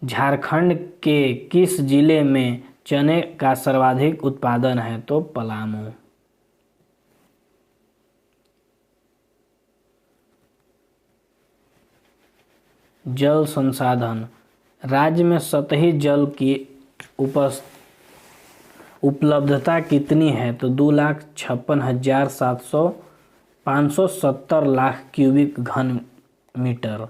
झारखंड के किस जिले में चने का सर्वाधिक उत्पादन है? तो पलामू। जल संसाधन। राज्य में सतही जल की उपलब्धता कितनी है? तो 2,56,570 लाख क्यूबिक घन मीटर।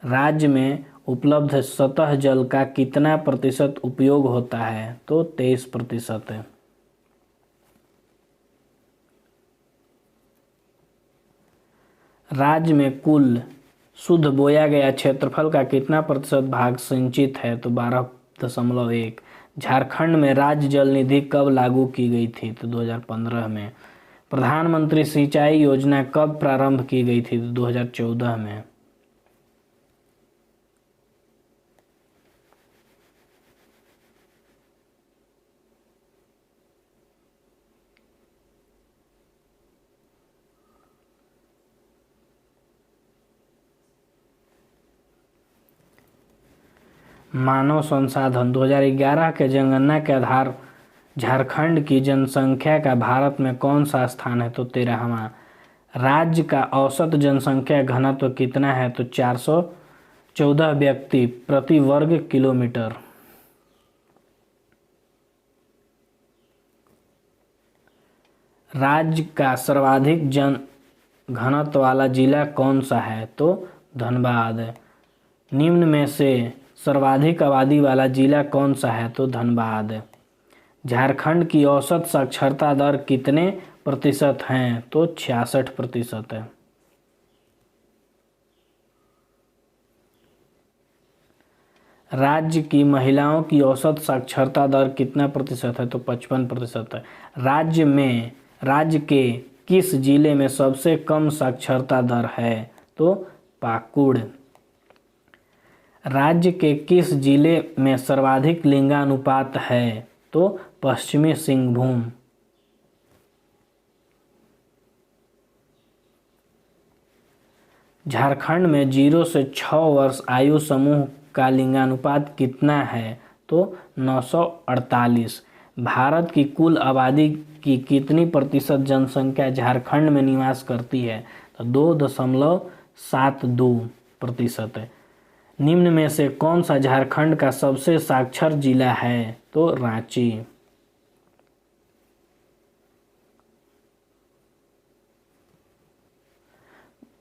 राज्य में उपलब्ध सतह जल का कितना प्रतिशत उपयोग होता है? तो 23%। राज्य में कुल शुद्ध बोया गया क्षेत्रफल का कितना प्रतिशत भाग सिंचित है? तो 12.1। झारखंड में राज्य जल निधि कब लागू की गई थी? तो 2015 में। प्रधानमंत्री सिंचाई योजना कब प्रारंभ की गई थी? तो 2014 में। मानव संसाधन। 2011 के जनगणना के आधार झारखंड की जनसंख्या का भारत में कौन सा स्थान है? तो 13वां। राज्य का औसत जनसंख्या घनत्व कितना है? तो 414 व्यक्ति प्रति वर्ग किलोमीटर। राज्य का सर्वाधिक जन घनत्व वाला जिला कौन सा है? तो धनबाद। निम्न में से सर्वाधिक आबादी वाला जिला कौन सा है? तो धनबाद। झारखंड की औसत साक्षरता दर कितने प्रतिशत है? तो 66% है। राज्य की महिलाओं की औसत साक्षरता दर कितना प्रतिशत है? तो 55% है। राज्य के किस जिले में सबसे कम साक्षरता दर है? तो पाकुड़। राज्य के किस जिले में सर्वाधिक लिंगानुपात है? तो पश्चिमी सिंहभूम। झारखंड में 0 से 6 वर्ष आयु समूह का लिंगानुपात कितना है? तो 948। भारत की कुल आबादी की कितनी प्रतिशत जनसंख्या झारखंड में निवास करती है? तो 2.72% है। निम्न में से कौन सा झारखंड का सबसे साक्षर जिला है? तो रांची।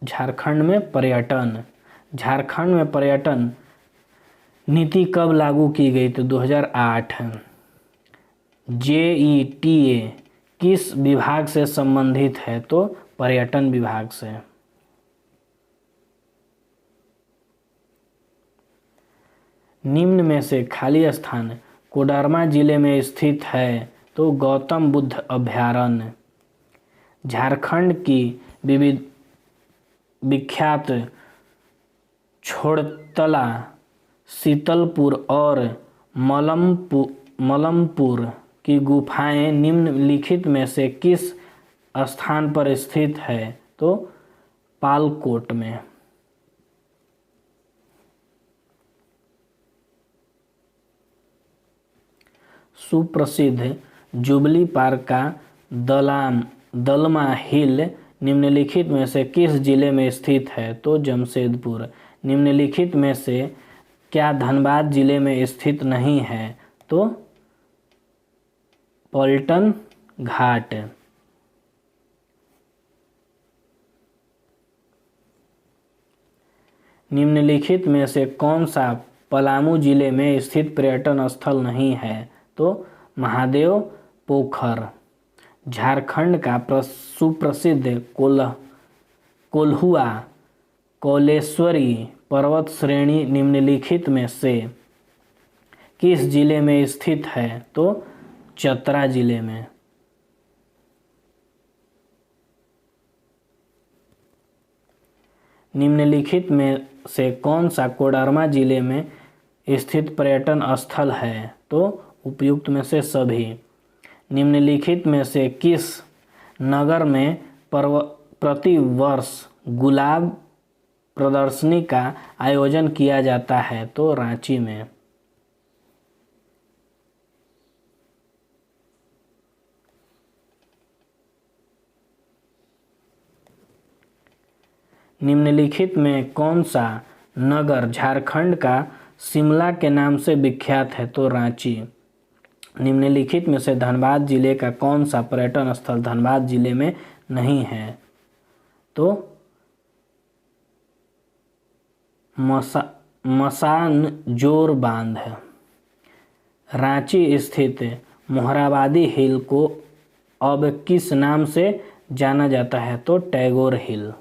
झारखंड में पर्यटन नीति कब लागू की गई? तो 2008। JETA किस विभाग से संबंधित है? तो पर्यटन विभाग से। निम्न में से खाली स्थान कोडरमा जिले में स्थित है? तो गौतम बुद्ध अभयारण्य। झारखंड की विविध विख्यात छोड़तला, शीतलपुर और मलमपुर की गुफाएं निम्नलिखित में से किस स्थान पर स्थित है? तो पालकोट में। सुप्रसिद्ध जुबली पार्क का दलमा हिल निम्नलिखित में से किस जिले में स्थित है? तो जमशेदपुर। निम्नलिखित में से क्या धनबाद जिले में स्थित नहीं है? तो पलटन घाट। निम्नलिखित में से कौन सा पलामू जिले में स्थित पर्यटन स्थल नहीं है? तो महादेव पोखर। झारखंड का सुप्रसिद्ध कोल्हुआ कौलेश्वरी पर्वत श्रेणी निम्नलिखित में से किस जिले में स्थित है? तो चतरा जिले में। निम्नलिखित में से कौन सा कोडरमा जिले में स्थित पर्यटन स्थल है? तो उपयुक्त में से सभी। निम्नलिखित में से किस नगर में प्रति वर्ष गुलाब प्रदर्शनी का आयोजन किया जाता है? तो रांची में। निम्नलिखित में कौन सा नगर झारखंड का शिमला के नाम से विख्यात है? तो रांची। निम्नलिखित में से धनबाद जिले का कौन सा पर्यटन स्थल धनबाद जिले में नहीं है? तो मसानजोर बांध। रांची स्थित मोहराबादी हिल को अब किस नाम से जाना जाता है? तो टैगोर हिल।